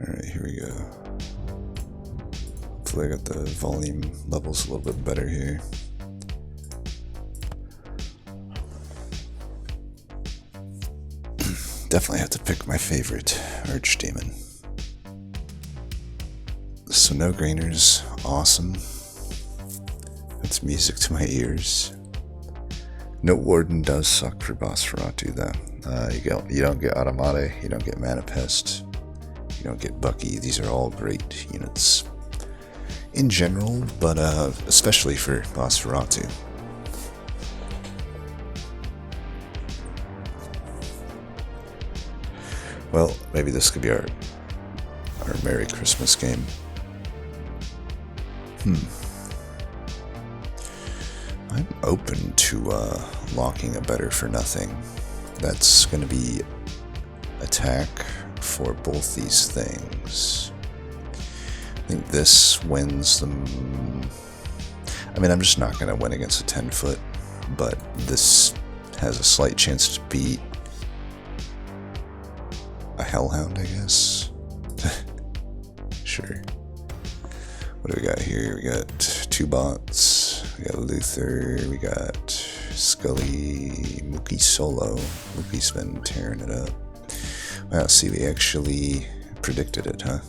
Alright, here we go. Hopefully I got the volume levels a little bit better here. Definitely have to pick my favorite Archdemon. So no grainers, awesome. That's music to my ears. No Warden does suck for Nosferatu though. You don't get Automata, you don't get Manifest, you don't get Bucky. These are all great units in general, but especially for Nosferatu. Well, maybe this could be our Merry Christmas game. I'm open to locking a better for nothing. That's going to be attack for both these things. I think this wins them. I mean, I'm just not going to win against a 10-foot, but this has a slight chance to beat a Hellhound, I guess. Sure. What do we got here? We got two bots. We got Luther. We got Scully. Mookie solo. Mookie's been tearing it up. Wow, see, we actually predicted it, huh?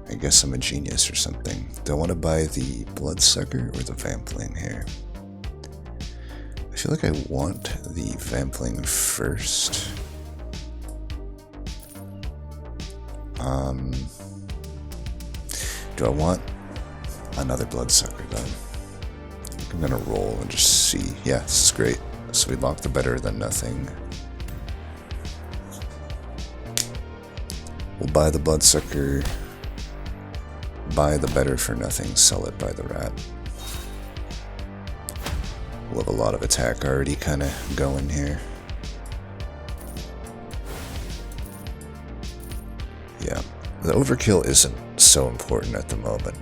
I guess I'm a genius or something. Do I want to buy the Bloodsucker or the Vampling here? I feel like I want the Vampling first. Do I want another Bloodsucker then? I'm gonna roll and just see. Yeah, this is great. So we lock the better than nothing. We'll buy the Bloodsucker, buy the better for nothing, sell it, buy the rat. We'll have a lot of attack already kind of going here. Yeah, the overkill isn't so important at the moment.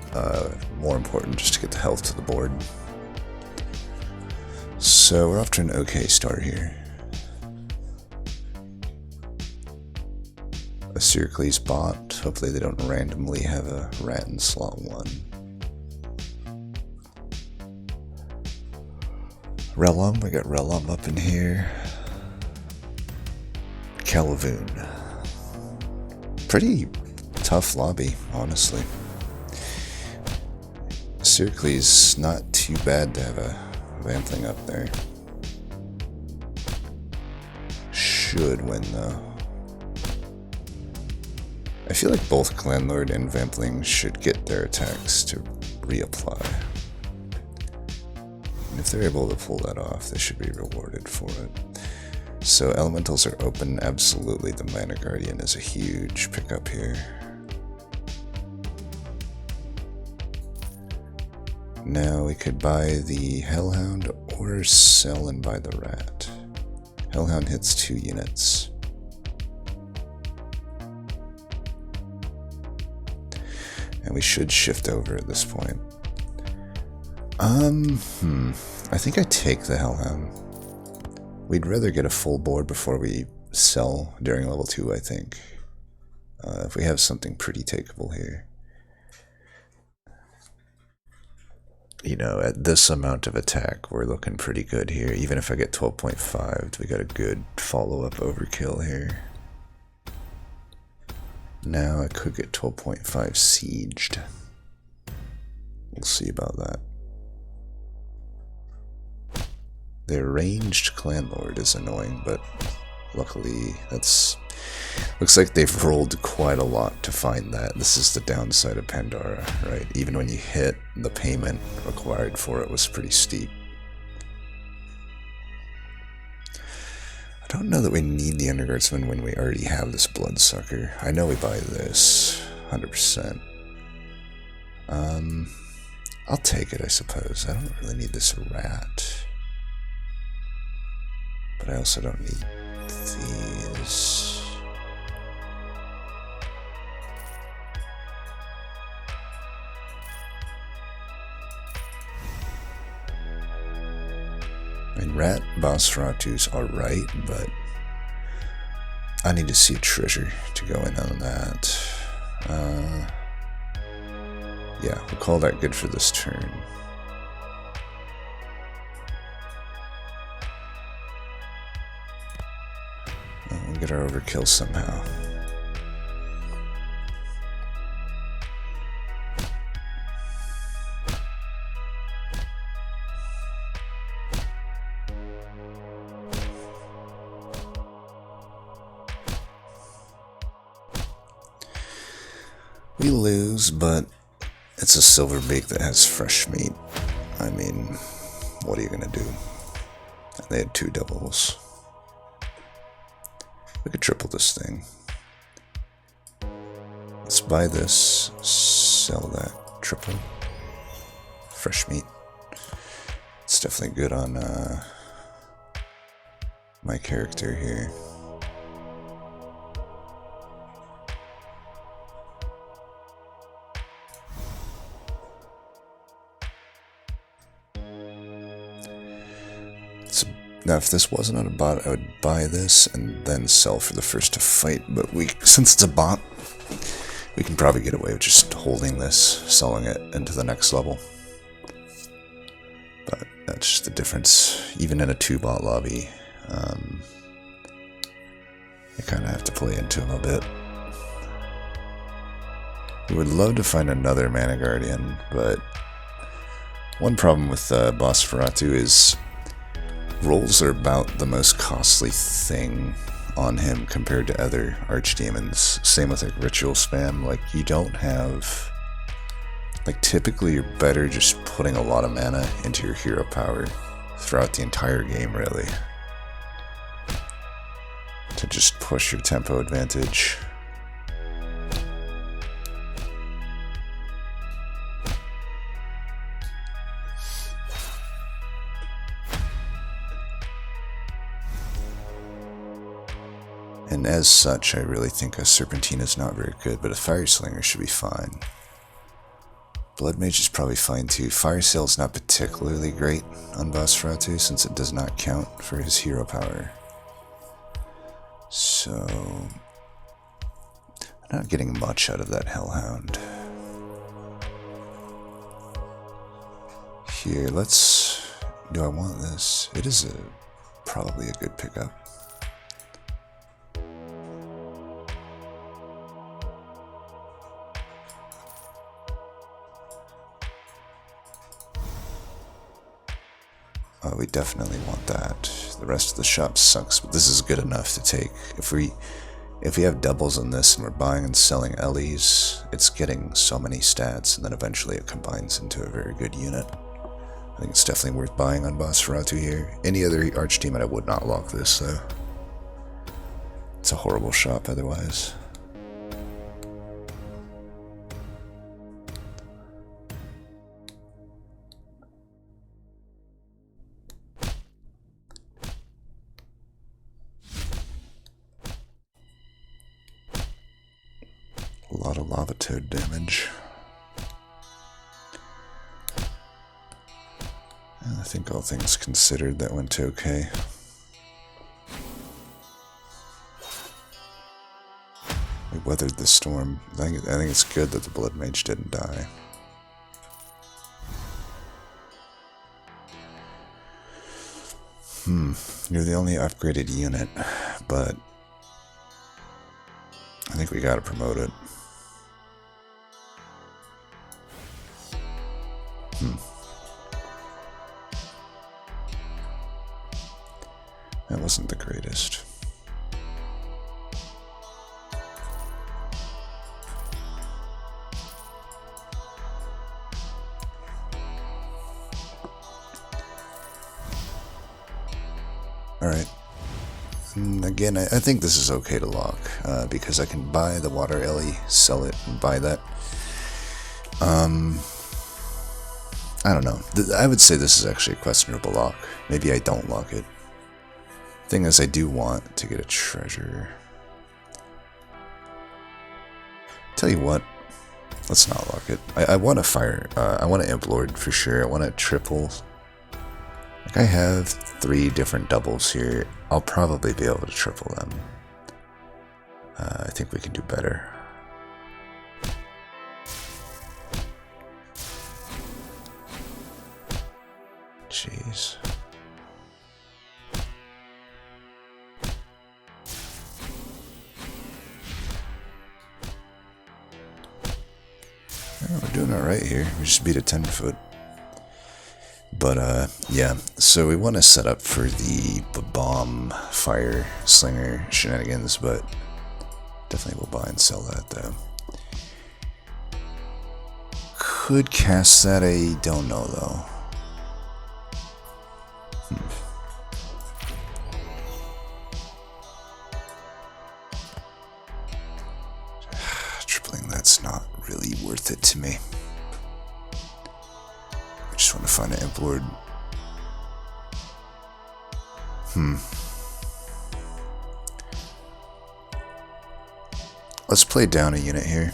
More important just to get the health to the board. So we're off to an okay start here. A Syracuse bot. Hopefully they don't randomly have a rat in slot 1. Relum, we got Relum up in here. Calavoon. Pretty tough lobby, honestly. Syracuse, not too bad to have a Vampling up there. Should win though. I feel like both Clanlord and Vampling should get their attacks to reapply. And if they're able to pull that off, they should be rewarded for it. So elementals are open, absolutely. The Mana Guardian is a huge pickup here. Now we could buy the Hellhound or sell and buy the rat. Hellhound hits 2 units. And we should shift over at this point. I think I take the Hellhound. We'd rather get a full board before we sell during level 2, I think. If we have something pretty takeable here. You know, at this amount of attack, we're looking pretty good here. Even if I get 12.5, we got a good follow-up overkill here. Now I could get 12.5 sieged. We'll see about that. Their ranged Clanlord is annoying, but luckily looks like they've rolled quite a lot to find that. This is the downside of Pandora, right? Even when you hit, the payment required for it was pretty steep. I don't know that we need the Underguardsman when we already have this Bloodsucker. I know we buy this, 100%. I'll take it, I suppose. I don't really need this rat. But I also don't need these. I mean, rat Nosferatu's alright, but I need to see a treasure to go in on that. Yeah, we'll call that good for this turn. We'll get our overkill somehow. We lose, but it's a silver beak that has fresh meat. I mean, what are you gonna do? They had 2 doubles. We could triple this thing. Let's buy this, sell that, triple. Fresh meat. It's definitely good on my character here. Now, if this wasn't on a bot, I would buy this and then sell for the first to fight. But since it's a bot, we can probably get away with just holding this, selling it into the next level. But that's just the difference. Even in a 2-bot lobby, you kind of have to play into him a bit. We would love to find another Mana Guardian, but one problem with Elfreatu is rolls are about the most costly thing on him compared to other archdemons. Same with like ritual spam. Like, you don't have, like, typically you're better just putting a lot of mana into your hero power throughout the entire game, really, to just push your tempo advantage. And as such, I really think a Serpentina is not very good, but a Fire Slinger should be fine. Blood Mage is probably fine too. Fire Sail is not particularly great on Elfreatu since it does not count for his hero power. So, I'm not getting much out of that Hellhound. Here, do I want this? It is probably a good pickup. We definitely want that. The rest of the shop sucks, but this is good enough to take. If we have doubles on this and we're buying and selling Ellies, it's getting so many stats, and then eventually it combines into a very good unit. I think it's definitely worth buying on Elfreatu here. Any other archdemon, I would not lock this though. It's a horrible shop otherwise. A lot of lava toad damage. I think all things considered, that went okay. We weathered the storm. I think it's good that the Blood Mage didn't die. You're the only upgraded unit, but I think we gotta promote it. That wasn't the greatest. Alright. Again, I think this is okay to lock, because I can buy the Water Ellie, sell it, and buy that. I don't know. I would say this is actually a questionable lock. Maybe I don't lock it. Thing is, I do want to get a treasure. Tell you what, let's not lock it. I want a fire. I want an Imp Lord for sure. I want a triple. Like, I have 3 different doubles here. I'll probably be able to triple them. I think we can do better. Jeez. Yeah, we're doing alright here. We just beat a 10-foot. But, yeah. So we want to set up for the bomb fire slinger shenanigans, but definitely will buy and sell that, though. Could cast that, I don't know, though. Tripling that's not really worth it to me. I just want to find an Imp Lord. Let's play down a unit here.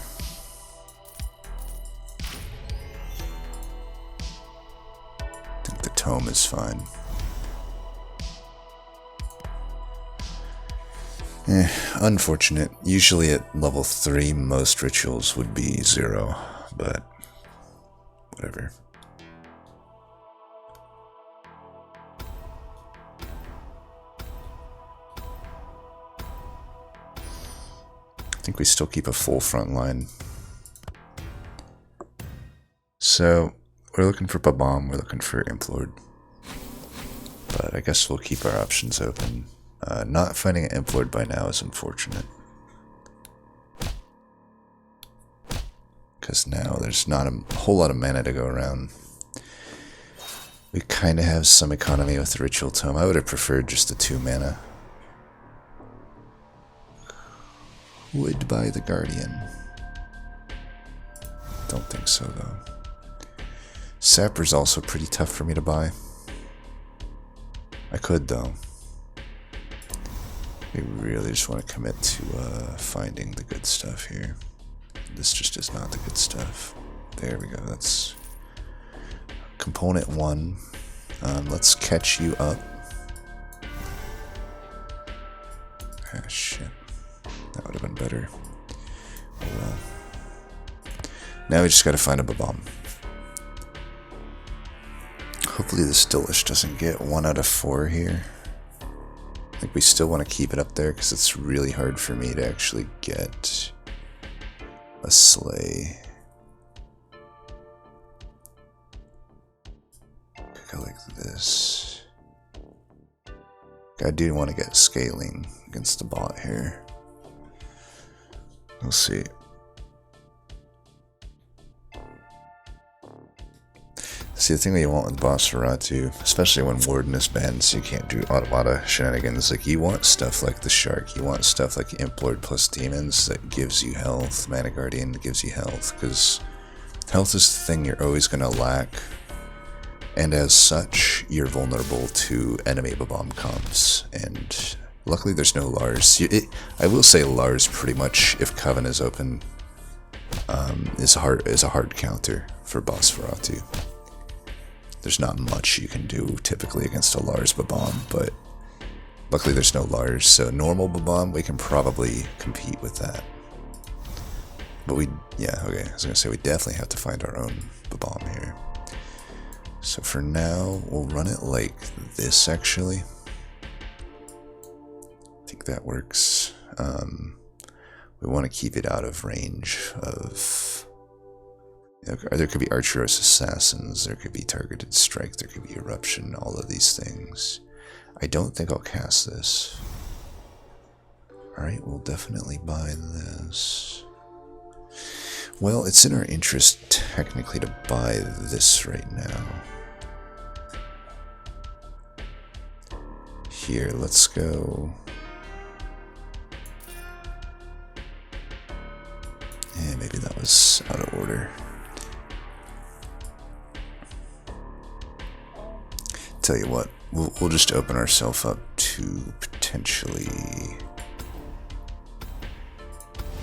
I think the tome is fine. Unfortunate. Usually at level 3, most rituals would be 0, but whatever. I think we still keep a full front line. So, we're looking for Babam, we're looking for Imp Lord. But I guess we'll keep our options open. Not finding an Imp Lord by now is unfortunate. Because now there's not a whole lot of mana to go around. We kind of have some economy with the Ritual Tome. I would have preferred just the 2 mana. Would buy the Guardian. Don't think so, though. Sapper's also pretty tough for me to buy. I could, though. We really just want to commit to finding the good stuff here. This just is not the good stuff. There we go. That's component 1. Let's catch you up. Ah, shit. That would have been better. Oh well. Now we just gotta find a Babam. Hopefully this Delish doesn't get 1 out of 4 here. I think we still want to keep it up there because it's really hard for me to actually get a sleigh. Go like this. I do want to get scaling against the bot here. We'll see. See, the thing that you want with Elfreatu, especially when Warden is banned, so you can't do automata shenanigans, like you want stuff like the Shark, you want stuff like Imp Lord plus Demons that gives you health, Mana Guardian that gives you health, because health is the thing you're always going to lack, and as such, you're vulnerable to enemy Babam comps, and luckily there's no Lars. I will say Lars pretty much, if Coven is open, is a hard counter for Elfreatu. There's not much you can do typically against a Lars Babam, but luckily there's no Lars, so normal Babam, we can probably compete with that. But yeah, okay, I was gonna say we definitely have to find our own Babam here. So for now, we'll run it like this actually. I think that works. We want to keep it out of range of... There could be Archeros Assassins, there could be Targeted Strike, there could be Eruption, all of these things. I don't think I'll cast this. Alright, we'll definitely buy this. Well, it's in our interest technically to buy this right now. Here, let's go... Yeah, maybe that was out of order. Tell you what, we'll just open ourselves up to potentially...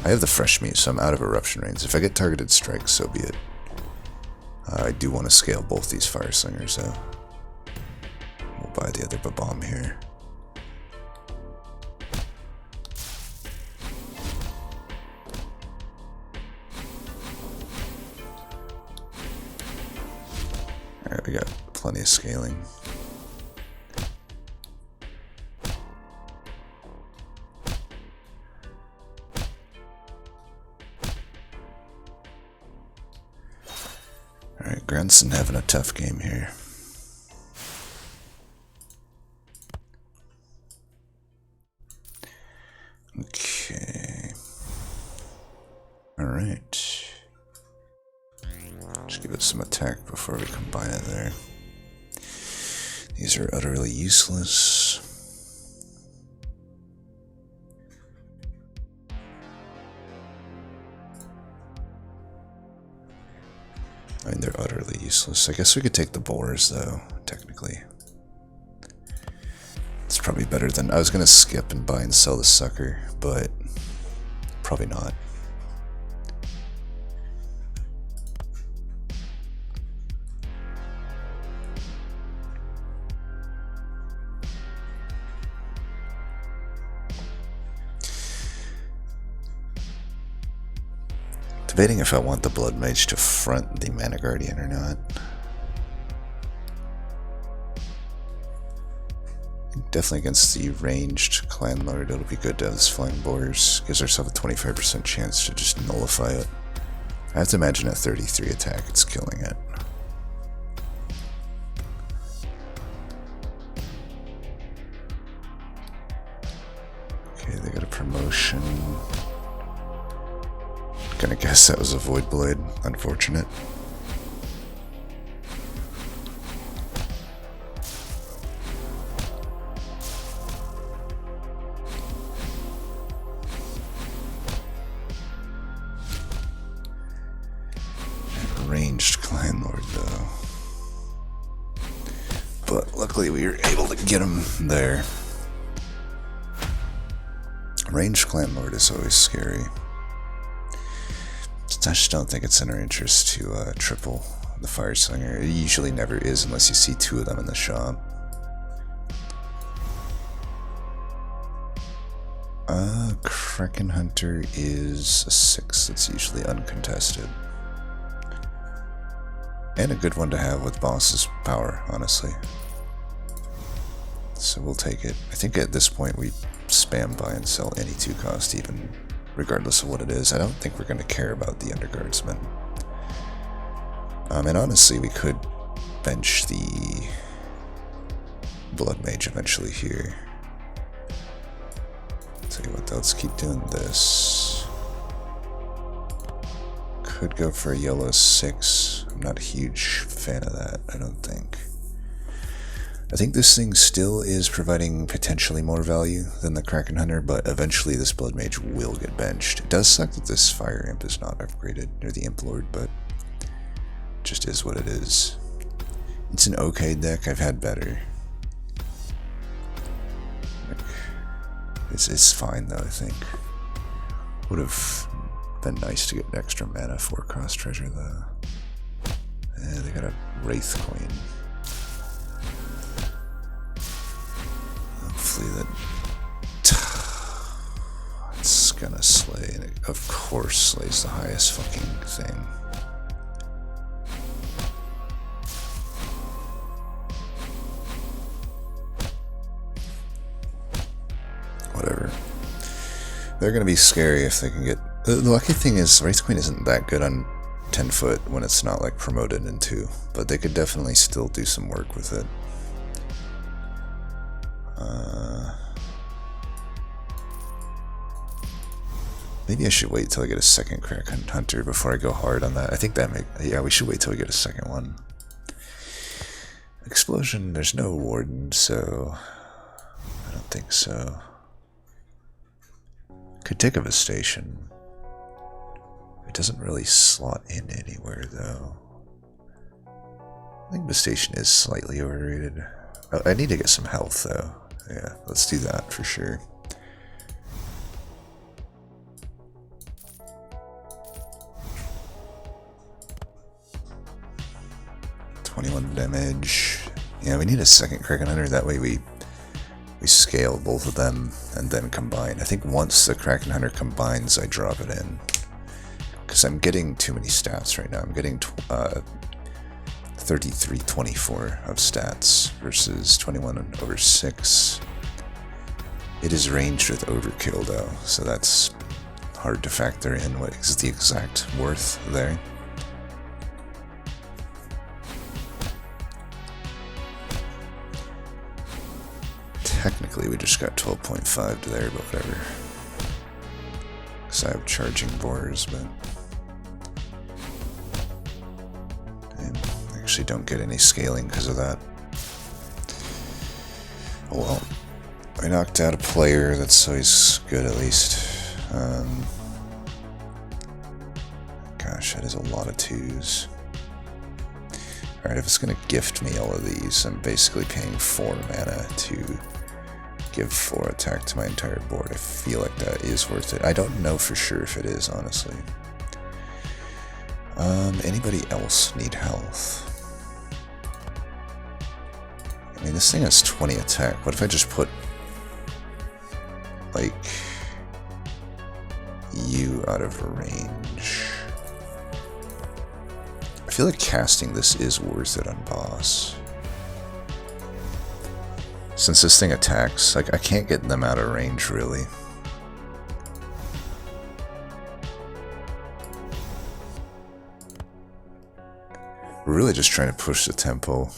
I have the fresh meat, so I'm out of eruption range. If I get targeted strike, so be it. I do want to scale both these fire slingers though. We'll buy the other Babam here. Alright, we got plenty of scaling. Alright, Grunson having a tough game here. Okay. Alright. Just give it some attack before we combine it there. These are utterly useless. I mean, they're utterly useless. I guess we could take the boars, though, technically. It's probably better than... I was going to skip and buy and sell the sucker, but probably not. Debating if I want the Blood Mage to front the Mana Guardian or not. Definitely against the ranged Clan Lord, it'll be good to have this Flying Boars. Gives ourselves a 25% chance to just nullify it. I have to imagine at 33 attack, it's killing it. Okay, they got a promotion. Gonna guess that was a Void Blade. Unfortunate. Ranged Clan Lord, though. But luckily we were able to get him there. Ranged Clan Lord is always scary. I just don't think it's in our interest to triple the Fire Slinger. It usually never is unless you see two of them in the shop. Kraken Hunter is a 6. That's usually uncontested. And a good one to have with boss's power, honestly. So we'll take it. I think at this point we spam buy and sell any 2 cost, even regardless of what it is. I don't think we're going to care about the Underguardsman. And honestly, we could bench the Blood Mage eventually here. Tell you what, though, let's keep doing this. Could go for a yellow 6. I'm not a huge fan of that, I don't think. I think this thing still is providing potentially more value than the Kraken Hunter, but eventually this Blood Mage will get benched. It does suck that this Fire Imp is not upgraded, or the Imp Lord, but it just is what it is. It's an okay deck, I've had better. It's fine though, I think. Would have been nice to get extra mana for Cross Treasure though. They got a Wraith Queen. Hopefully it's gonna slay, and it of course slays the highest fucking thing. Whatever. They're gonna be scary if they can get... The lucky thing is Wraith Queen isn't that good on 10 foot when it's not like promoted into, but they could definitely still do some work with it. Maybe I should wait till I get a second Kraken Hunter before I go hard on that. I think that yeah, we should wait till we get a second one. Explosion, there's no Warden, so I don't think so. Could take up a station. It doesn't really slot in anywhere though. I think the station is slightly overrated. I need to get some health though. Yeah, let's do that for sure. $21 damage. Yeah, we need a second Kraken Hunter. That way we scale both of them and then combine. I think once the Kraken Hunter combines, I drop it in. Because I'm getting too many stats right now. I'm getting 3324 of stats versus 21/6. It is ranged with overkill though, so that's hard to factor in what is the exact worth there. Technically we just got 12.5 to there, but whatever. Because I have charging bores, but I actually don't get any scaling because of that. Oh well. I knocked out a player, that's always good at least. Gosh, that is a lot of 2s. Alright, if it's going to gift me all of these, I'm basically paying 4 mana to give 4 attack to my entire board. I feel like that is worth it. I don't know for sure if it is, honestly. Anybody else need health? I mean, this thing has 20 attack. What if I just put, like, you out of range? I feel like casting this is worth it on boss. Since this thing attacks, like, I can't get them out of range, really. We're really just trying to push the tempo.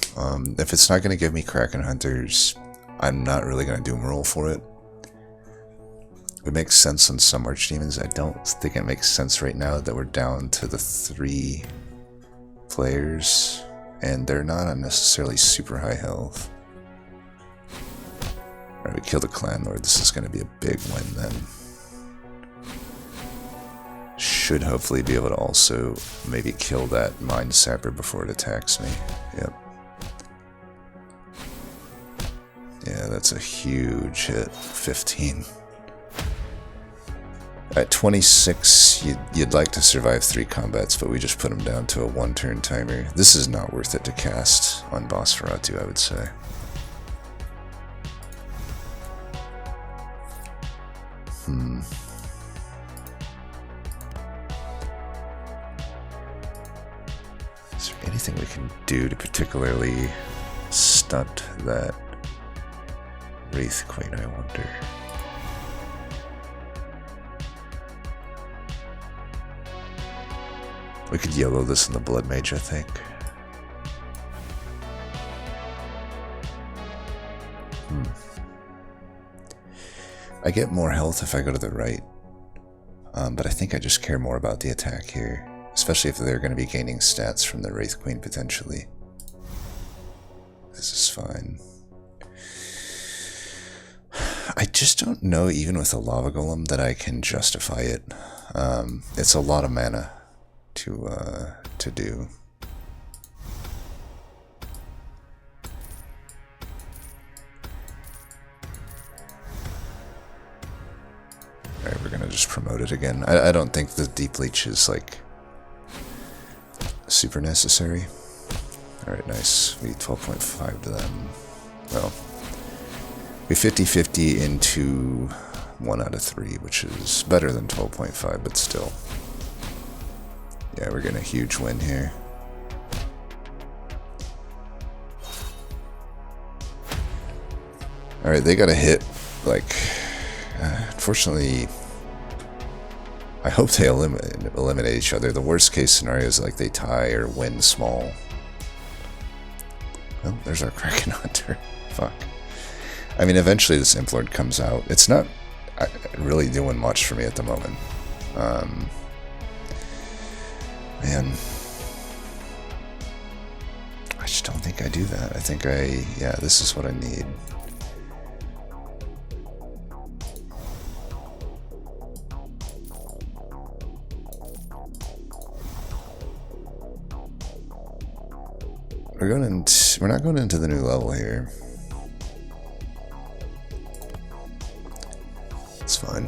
If it's not going to give me Kraken Hunters, I'm not really going to doom roll for it. It makes sense on some Archdemons. I don't think it makes sense right now that we're down to the 3 players, and they're not on necessarily super high health. Alright, we killed the Clan Lord. This is going to be a big win then. Should hopefully be able to also maybe kill that Mind Sapper before it attacks me. Yep. Yeah, that's a huge hit. 15. At 26, you'd like to survive 3 combats, but we just put him down to a 1-turn timer. This is not worth it to cast on Elfreatu, I would say. Is there anything we can do to particularly stunt that Wraith Queen, I wonder? We could yellow this in the Blood Mage, I think. I get more health if I go to the right, but I think I just care more about the attack here, especially if they're going to be gaining stats from the Wraith Queen potentially. This is fine. I just don't know, even with a Lava Golem, that I can justify it. It's a lot of mana to do. Alright, we're gonna just promote it again. I don't think the Deep Leech is, like, super necessary. Alright, nice. We 12.5 to them. Well, we 50-50 into 1 out of 3, which is better than 12.5, but still. Yeah, we're getting a huge win here. Alright, they got a hit, like, unfortunately, I hope they eliminate each other. The worst case scenario is like they tie or win small. Well, there's our Kraken Hunter. Fuck. I mean, eventually this Imp Lord comes out. It's not really doing much for me at the moment. Man. I just don't think I do that. I think yeah, this is what I need. We're not going into the new level here. It's fine.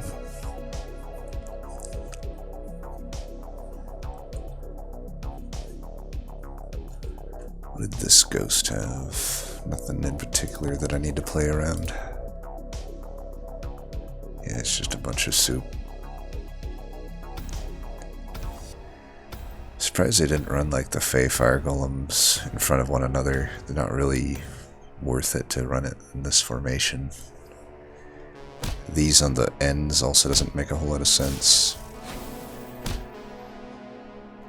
What did this ghost have? Nothing in particular that I need to play around. Yeah, it's just a bunch of soup. surprised they didn't run like the Fey Fire Golems in front of one another. They're not really worth it to run it in this formation. These on the ends also doesn't make a whole lot of sense.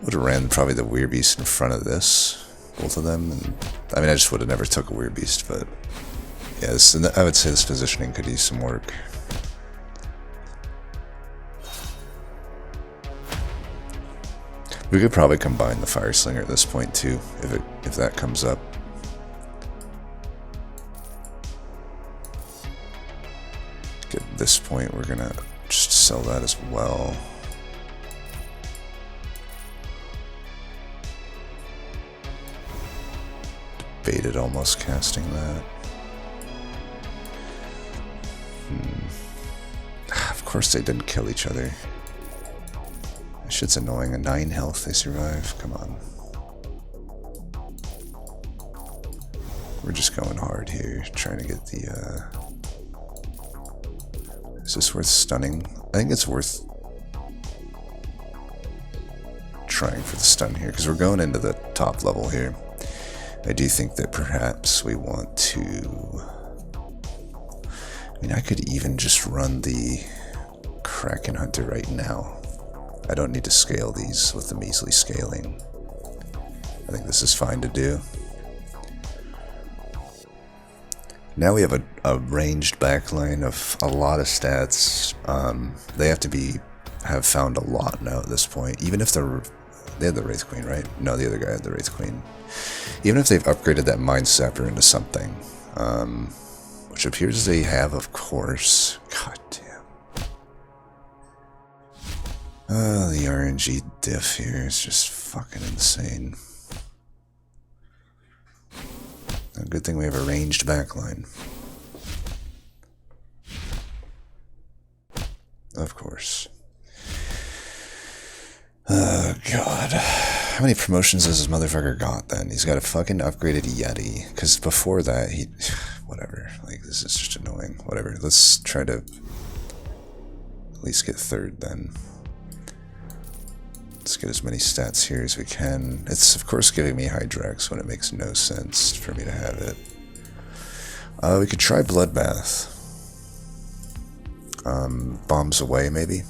Would have ran probably the Weird Beast in front of this, both of them. And, I mean, I just would have never took a Weird Beast, but yeah, I would say this positioning could use some work. We could probably combine the Fire Slinger at this point too, if that comes up. At this point, we're gonna just sell that as well. Debated almost casting that. Of course they didn't kill each other. This shit's annoying. A 9 health, they survive. Come on. We're just going hard here, trying to get the, Is this worth stunning? I think it's worth trying for the stun here, because we're going into the top level here. I do think that perhaps we want to... I mean, I could even just run the Kraken Hunter right now. I don't need to scale these with the measly scaling. I think this is fine to do. Now we have a ranged backline of a lot of stats. They have to have found a lot now at this point. Even if they had the Wraith Queen, right? No, the other guy had the Wraith Queen. Even if they've upgraded that Mind Sapper into something, which appears they have, of course. God damn. The RNG diff here is just fucking insane. A good thing we have a ranged backline. Of course. Oh, God. How many promotions has this motherfucker got, then? He's got a fucking upgraded Yeti. Because before that, he... Whatever. Like, this is just annoying. Whatever. Let's try to at least get third, then. Let's get as many stats here as we can. It's, of course, giving me Hydrax when it makes no sense for me to have it. We could try Bloodbath. Bombs away, maybe.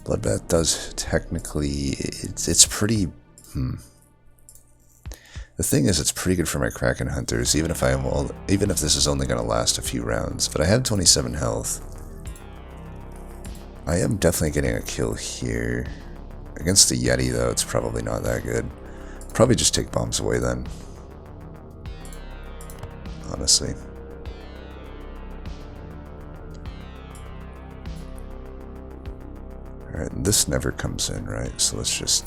Bloodbath does technically... It's pretty... The thing is, it's pretty good for my Kraken Hunters, even if this is only going to last a few rounds. But I have 27 health. I am definitely getting a kill here. Against the Yeti, though, it's probably not that good. Probably just take bombs away, then. Honestly. Alright, this never comes in, right? So let's just...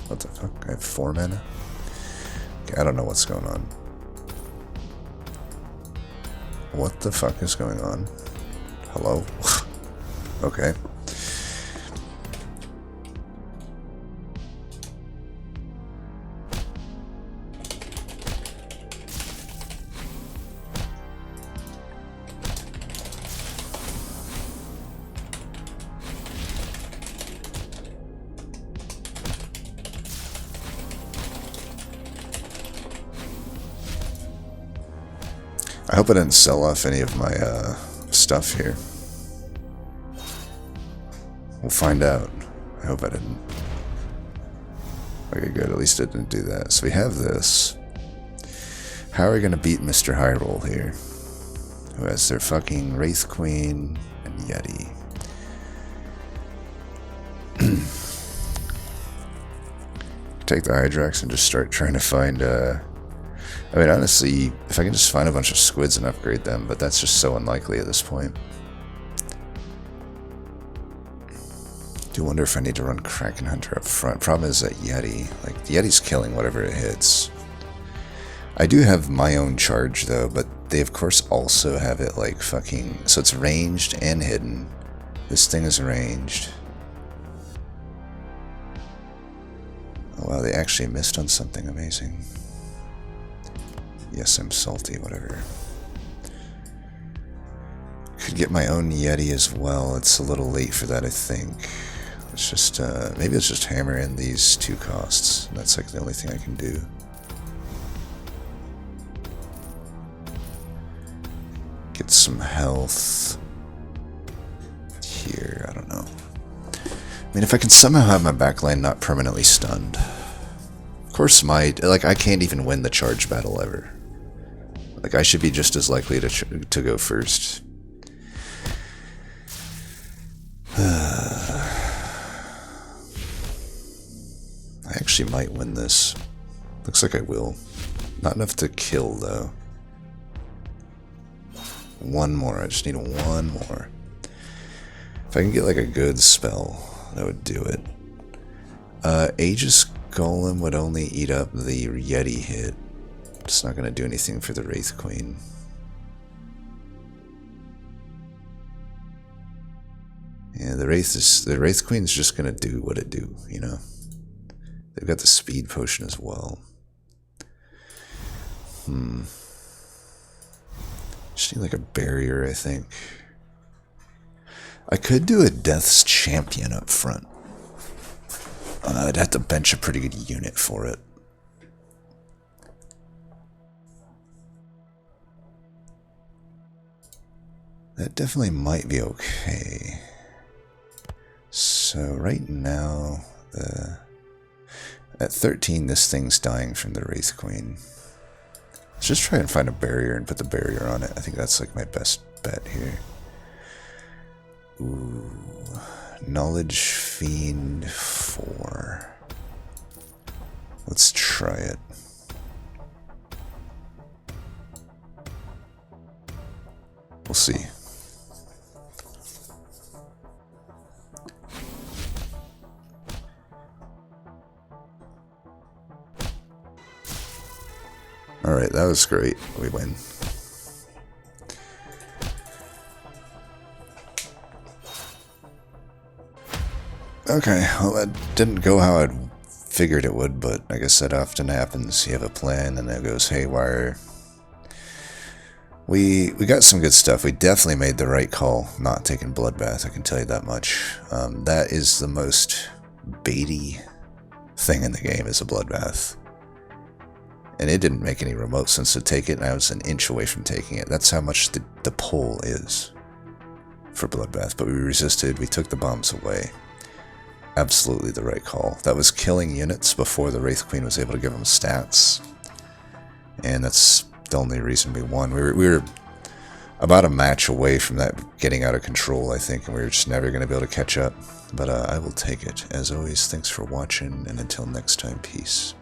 What the fuck? I have 4 mana? Okay, I don't know what's going on. What the fuck is going on? Hello? Okay. I hope I didn't sell off any of my stuff here. We'll find out. I hope I didn't. Okay, good. At least I didn't do that. So we have this. How are we going to beat Mr. High Roll here? Who has their fucking Wraith Queen and Yeti. Take the Hydrax and just start trying to find... I mean, honestly, if I can just find a bunch of squids and upgrade them, but that's just so unlikely at this point. Do wonder if I need to run Kraken Hunter up front. Problem is that Yeti, like, the Yeti's killing whatever it hits. I do have my own charge, though, but they, of course, also have it, like, fucking... So it's ranged and hidden. This thing is ranged. Oh, wow, they actually missed on something amazing. Yes, I'm salty, whatever. Could get my own Yeti as well. It's a little late for that, I think. Let's just, maybe let's just hammer in these 2 costs. That's like the only thing I can do. Get some health here, I don't know. I mean, if I can somehow have my backline not permanently stunned. Of course, like, I can't even win the charge battle ever. Like, I should be just as likely to go first. I actually might win this. Looks like I will. Not enough to kill, though. One more. I just need one more. If I can get like a good spell, that would do it. Aegis Golem would only eat up the Yeti hit. It's not going to do anything for the Wraith Queen. Yeah, the Wraith Queen's just going to do what it do, you know? They've got the speed potion as well. Just need like a barrier, I think. I could do a Death's Champion up front. I'd have to bench a pretty good unit for it. That definitely might be okay. So right now, at 13, this thing's dying from the Wraith Queen. Let's just try and find a barrier and put the barrier on it. I think that's like my best bet here. Ooh, Knowledge Fiend 4. Let's try it. We'll see. Alright, that was great. We win. Okay, well that didn't go how I'd figured it would, but I guess that often happens. You have a plan and it goes haywire. We got some good stuff. We definitely made the right call not taking Bloodbath, I can tell you that much. That is the most baity thing in the game, is a Bloodbath. And it didn't make any remote sense to take it, and I was an inch away from taking it. That's how much the pull is for Bloodbath. But we resisted, we took the bombs away. Absolutely the right call. That was killing units before the Wraith Queen was able to give them stats. And that's the only reason we won. We were about a match away from that getting out of control, I think, and we were just never going to be able to catch up. But I will take it. As always, thanks for watching, and until next time, peace.